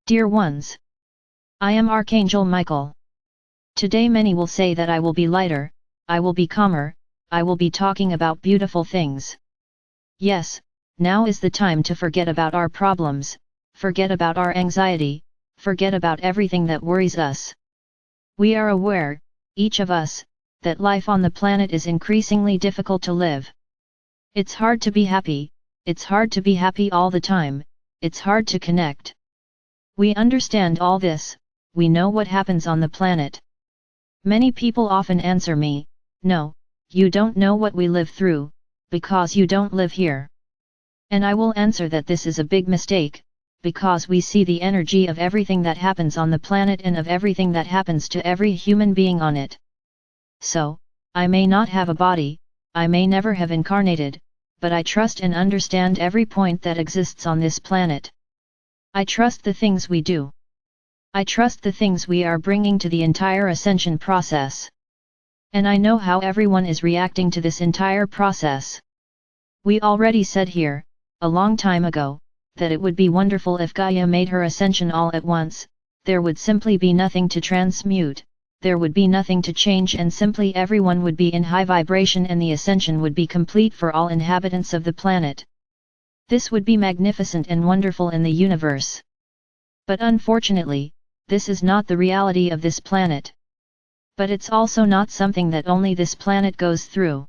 Dear ones, I am Archangel Michael. Today many will say that I will be lighter, I will be calmer, I will be talking about beautiful things. Yes, now is the time to forget about our problems, forget about our anxiety, forget about everything that worries us. We are aware, each of us, that life on the planet is increasingly difficult to live. It's hard to be happy, it's hard to be happy all the time, it's hard to connect. We understand all this, we know what happens on the planet. Many people often answer me, no, you don't know what we live through, because you don't live here. And I will answer that this is a big mistake, because we see the energy of everything that happens on the planet and of everything that happens to every human being on it. So, I may not have a body, I may never have incarnated, but I trust and understand every point that exists on this planet. I trust the things we do. I trust the things we are bringing to the entire ascension process. And I know how everyone is reacting to this entire process. We already said here, a long time ago, that it would be wonderful if Gaia made her ascension all at once, there would simply be nothing to transmute, there would be nothing to change, and simply everyone would be in high vibration and the ascension would be complete for all inhabitants of the planet. This would be magnificent and wonderful in the universe. But unfortunately, this is not the reality of this planet. But it's also not something that only this planet goes through.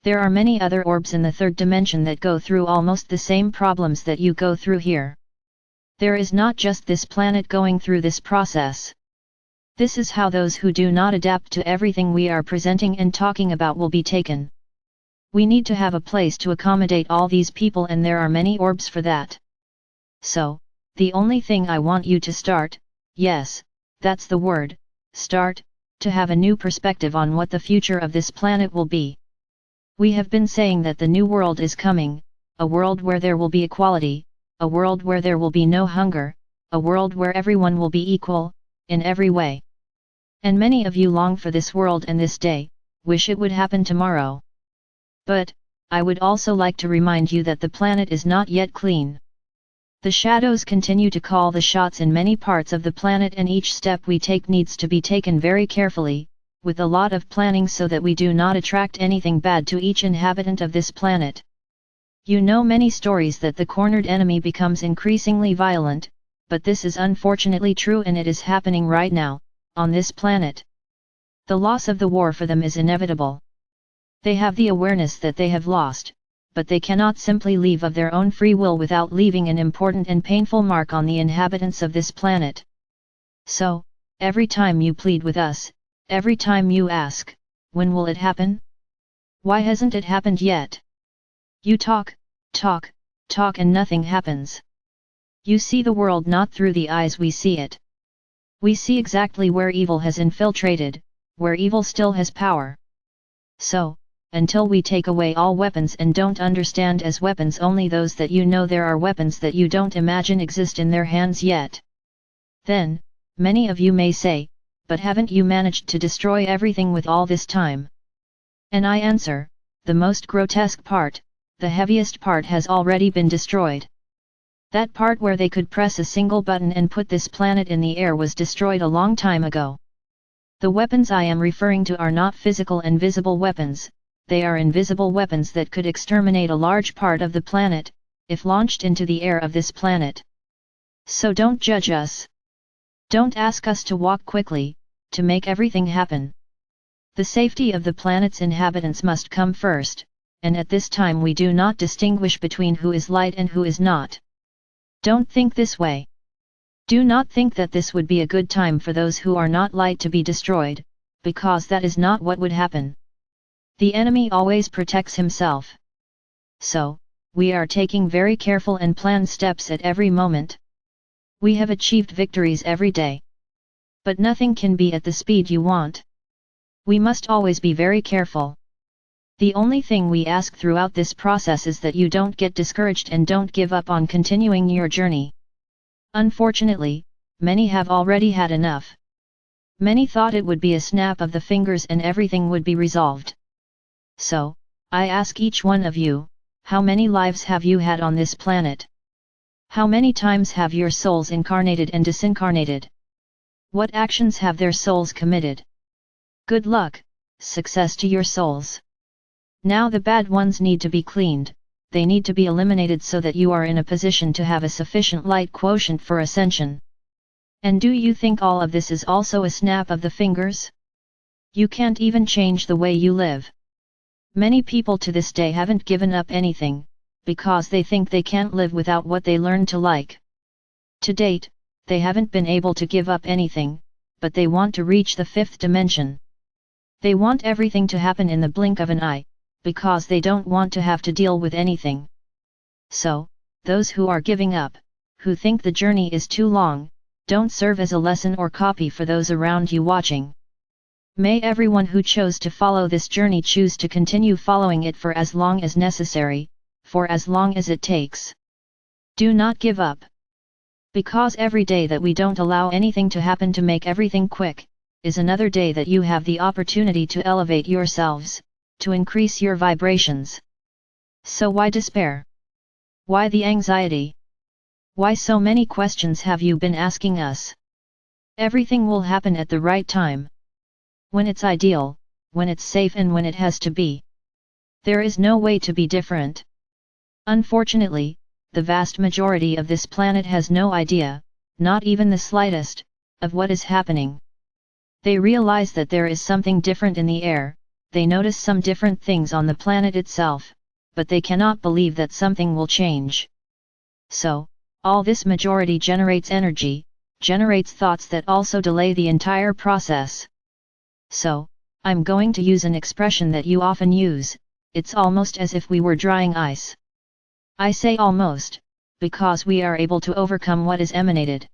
There are many other orbs in the third dimension that go through almost the same problems that you go through here. There is not just this planet going through this process. This is how those who do not adapt to everything we are presenting and talking about will be taken. We need to have a place to accommodate all these people, and there are many orbs for that. So, the only thing I want you to start, yes, that's the word, start, to have a new perspective on what the future of this planet will be. We have been saying that the new world is coming, a world where there will be equality, a world where there will be no hunger, a world where everyone will be equal, in every way. And many of you long for this world and this day, wish it would happen tomorrow. But, I would also like to remind you that the planet is not yet clean. The shadows continue to call the shots in many parts of the planet, and each step we take needs to be taken very carefully, with a lot of planning so that we do not attract anything bad to each inhabitant of this planet. You know many stories that the cornered enemy becomes increasingly violent, but this is unfortunately true, and it is happening right now, on this planet. The loss of the war for them is inevitable. They have the awareness that they have lost, but they cannot simply leave of their own free will without leaving an important and painful mark on the inhabitants of this planet. So, every time you plead with us, every time you ask, when will it happen? Why hasn't it happened yet? You talk, talk, talk, and nothing happens. You see the world not through the eyes we see it. We see exactly where evil has infiltrated, where evil still has power. So, until we take away all weapons and don't understand as weapons only those that you know there are weapons that you don't imagine exist in their hands yet. Then, many of you may say, but haven't you managed to destroy everything with all this time? And I answer, the most grotesque part, the heaviest part has already been destroyed. That part where they could press a single button and put this planet in the air was destroyed a long time ago. The weapons I am referring to are not physical and visible weapons, they are invisible weapons that could exterminate a large part of the planet, if launched into the air of this planet. So don't judge us. Don't ask us to walk quickly, to make everything happen. The safety of the planet's inhabitants must come first, and at this time we do not distinguish between who is light and who is not. Don't think this way. Do not think that this would be a good time for those who are not light to be destroyed, because that is not what would happen. The enemy always protects himself. So, we are taking very careful and planned steps at every moment. We have achieved victories every day. But nothing can be at the speed you want. We must always be very careful. The only thing we ask throughout this process is that you don't get discouraged and don't give up on continuing your journey. Unfortunately, many have already had enough. Many thought it would be a snap of the fingers and everything would be resolved. So, I ask each one of you, how many lives have you had on this planet? How many times have your souls incarnated and disincarnated? What actions have their souls committed? Good luck, success to your souls. Now the bad ones need to be cleaned, they need to be eliminated so that you are in a position to have a sufficient light quotient for ascension. And do you think all of this is also a snap of the fingers? You can't even change the way you live. Many people to this day haven't given up anything, because they think they can't live without what they learned to like. To date, they haven't been able to give up anything, but they want to reach the fifth dimension. They want everything to happen in the blink of an eye, because they don't want to have to deal with anything. So, those who are giving up, who think the journey is too long, don't serve as a lesson or copy for those around you watching. May everyone who chose to follow this journey choose to continue following it for as long as necessary, for as long as it takes. Do not give up. Because every day that we don't allow anything to happen to make everything quick, is another day that you have the opportunity to elevate yourselves, to increase your vibrations. So why despair? Why the anxiety? Why so many questions have you been asking us? Everything will happen at the right time. When it's ideal, when it's safe and when it has to be. There is no way to be different. Unfortunately, the vast majority of this planet has no idea, not even the slightest, of what is happening. They realize that there is something different in the air, they notice some different things on the planet itself, but they cannot believe that something will change. So, all this majority generates energy, generates thoughts that also delay the entire process. So, I'm going to use an expression that you often use, it's almost as if we were drying ice. I say almost, because we are able to overcome what is emanated.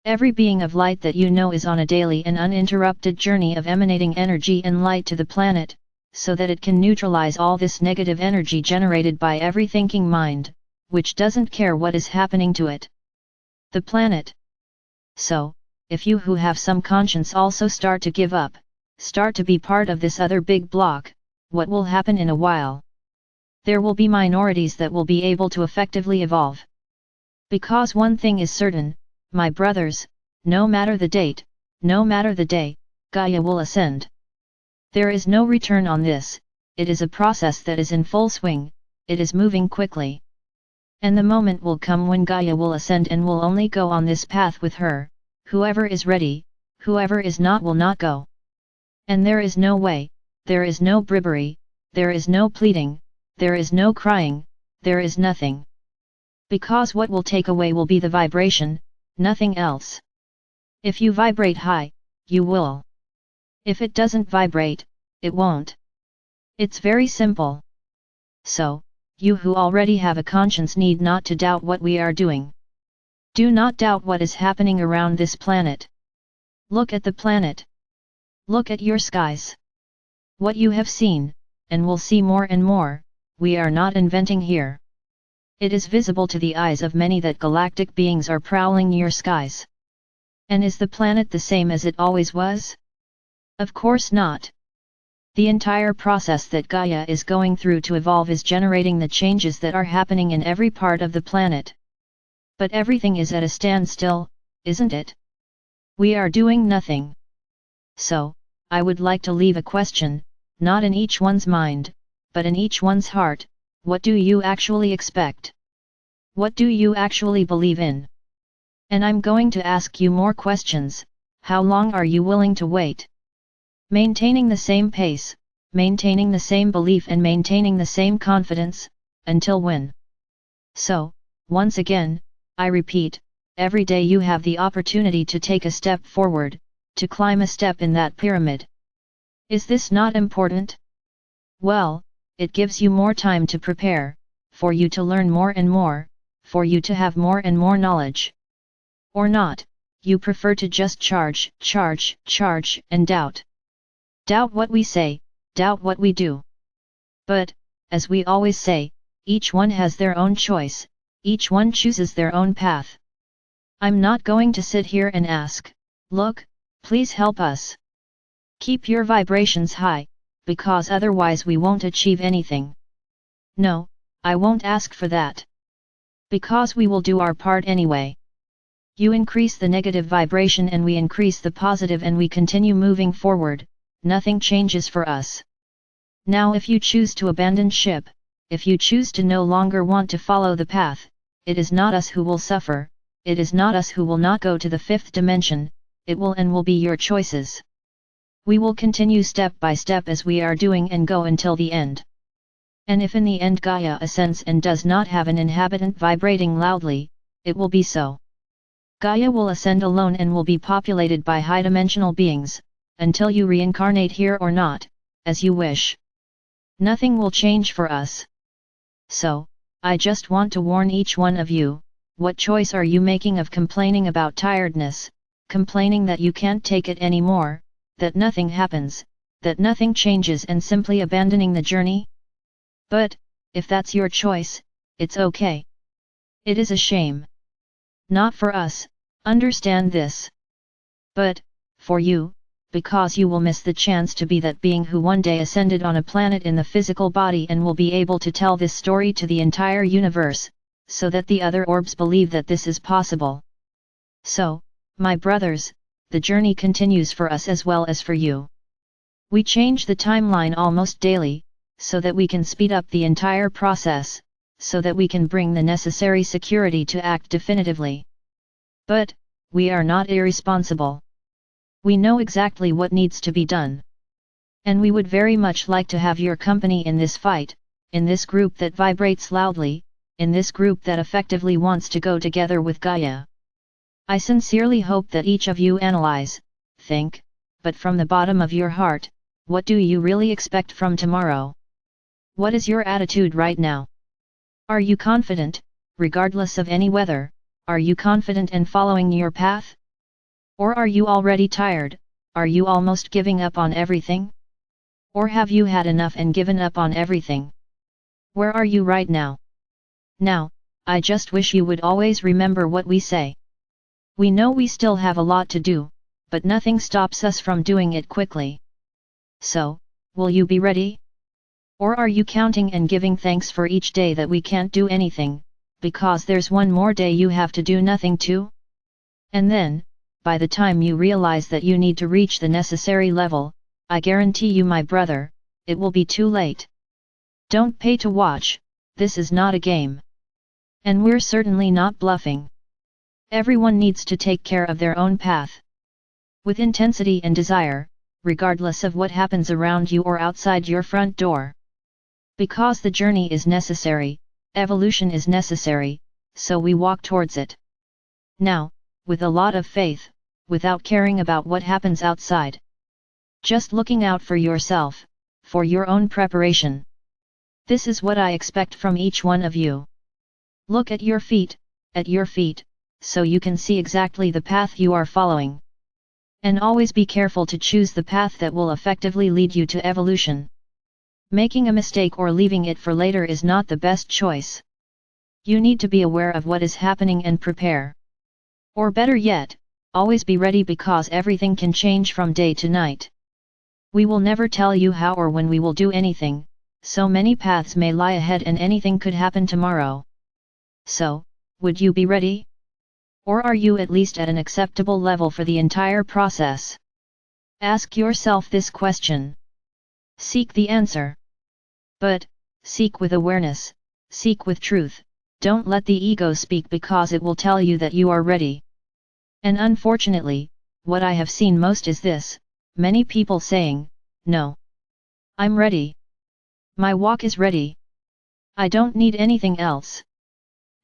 Every being of light that you know is on a daily and uninterrupted journey of emanating energy and light to the planet, so that it can neutralize all this negative energy generated by every thinking mind, which doesn't care what is happening to it. The planet. So, if you who have some conscience also start to give up, start to be part of this other big block, what will happen in a while? There will be minorities that will be able to effectively evolve. Because one thing is certain, my brothers, no matter the date, no matter the day, Gaia will ascend. There is no return on this, it is a process that is in full swing, it is moving quickly. And the moment will come when Gaia will ascend and will only go on this path with her, whoever is ready, whoever is not will not go. And there is no way, there is no bribery, there is no pleading, there is no crying, there is nothing. Because what will take away will be the vibration, nothing else. If you vibrate high, you will. If it doesn't vibrate, it won't. It's very simple. So, you who already have a conscience need not to doubt what we are doing. Do not doubt what is happening around this planet. Look at the planet. Look at your skies. What you have seen, and will see more and more, we are not inventing here. It is visible to the eyes of many that galactic beings are prowling your skies. And is the planet the same as it always was? Of course not. The entire process that Gaia is going through to evolve is generating the changes that are happening in every part of the planet. But everything is at a standstill, isn't it? We are doing nothing. So, I would like to leave a question, not in each one's mind, but in each one's heart, what do you actually expect? What do you actually believe in? And I'm going to ask you more questions, how long are you willing to wait? Maintaining the same pace, maintaining the same belief and maintaining the same confidence, until when? So, once again, I repeat, every day you have the opportunity to take a step forward, to climb a step in that pyramid. Is this not important? Well, it gives you more time to prepare, for you to learn more and more, for you to have more and more knowledge. Or not, you prefer to just charge, and doubt. Doubt what we say, doubt what we do. But, as we always say, each one has their own choice, each one chooses their own path. I'm not going to sit here and ask, look, please help us. Keep your vibrations high, because otherwise we won't achieve anything. No, I won't ask for that. Because we will do our part anyway. You increase the negative vibration and we increase the positive and we continue moving forward, nothing changes for us. Now if you choose to abandon ship, if you choose to no longer want to follow the path, it is not us who will suffer, it is not us who will not go to the fifth dimension, it will and will be your choices. We will continue step by step as we are doing and go until the end. And if in the end Gaia ascends and does not have an inhabitant vibrating loudly, it will be so. Gaia will ascend alone and will be populated by high-dimensional beings, until you reincarnate here or not, as you wish. Nothing will change for us. So, I just want to warn each one of you, what choice are you making of complaining about tiredness, complaining that you can't take it anymore, that nothing happens, that nothing changes and simply abandoning the journey? But, if that's your choice, it's okay. It is a shame. Not for us, understand this. But, for you, because you will miss the chance to be that being who one day ascended on a planet in the physical body and will be able to tell this story to the entire universe, so that the other orbs believe that this is possible. So, my brothers, the journey continues for us as well as for you. We change the timeline almost daily, so that we can speed up the entire process, so that we can bring the necessary security to act definitively. But, we are not irresponsible. We know exactly what needs to be done. And we would very much like to have your company in this fight, in this group that vibrates loudly, in this group that effectively wants to go together with Gaia. I sincerely hope that each of you analyze, think, but from the bottom of your heart, what do you really expect from tomorrow? What is your attitude right now? Are you confident, regardless of any weather, are you confident in following your path? Or are you already tired, are you almost giving up on everything? Or have you had enough and given up on everything? Where are you right now? Now, I just wish you would always remember what we say. We know we still have a lot to do, but nothing stops us from doing it quickly. So, will you be ready? Or are you counting and giving thanks for each day that we can't do anything, because there's one more day you have to do nothing too? And then, by the time you realize that you need to reach the necessary level, I guarantee you my brother, it will be too late. Don't pay to watch, this is not a game. And we're certainly not bluffing. Everyone needs to take care of their own path. With intensity and desire, regardless of what happens around you or outside your front door. Because the journey is necessary, evolution is necessary, so we walk towards it. Now, with a lot of faith, without caring about what happens outside. Just looking out for yourself, for your own preparation. This is what I expect from each one of you. Look at your feet, so you can see exactly the path you are following. And always be careful to choose the path that will effectively lead you to evolution. Making a mistake or leaving it for later is not the best choice. You need to be aware of what is happening and prepare. Or better yet, always be ready because everything can change from day to night. We will never tell you how or when we will do anything, so many paths may lie ahead and anything could happen tomorrow. So, would you be ready? Or are you at least at an acceptable level for the entire process? Ask yourself this question. Seek the answer. But, seek with awareness, seek with truth, don't let the ego speak because it will tell you that you are ready. And unfortunately, what I have seen most is this, many people saying, no. I'm ready. My walk is ready. I don't need anything else.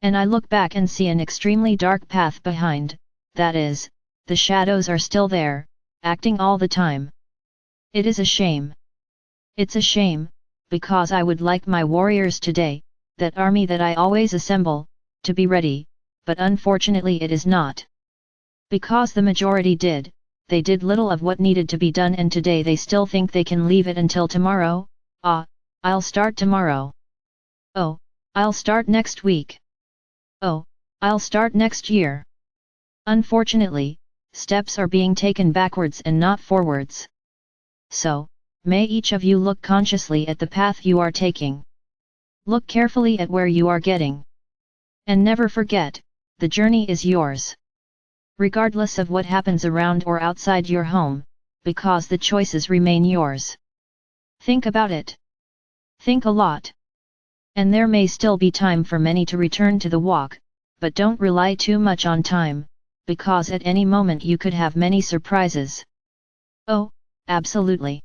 And I look back and see an extremely dark path behind, that is, the shadows are still there, acting all the time. It is a shame. It's a shame, because I would like my warriors today, that army that I always assemble, to be ready, but unfortunately it is not. Because the majority did, they did little of what needed to be done and today they still think they can leave it until tomorrow. I'll start tomorrow. Oh, I'll start next week. Oh, I'll start next year. Unfortunately, steps are being taken backwards and not forwards. So, may each of you look consciously at the path you are taking. Look carefully at where you are getting. And never forget, the journey is yours. Regardless of what happens around or outside your home, because the choices remain yours. Think about it. Think a lot. And there may still be time for many to return to the walk, but don't rely too much on time, because at any moment you could have many surprises. Oh, absolutely.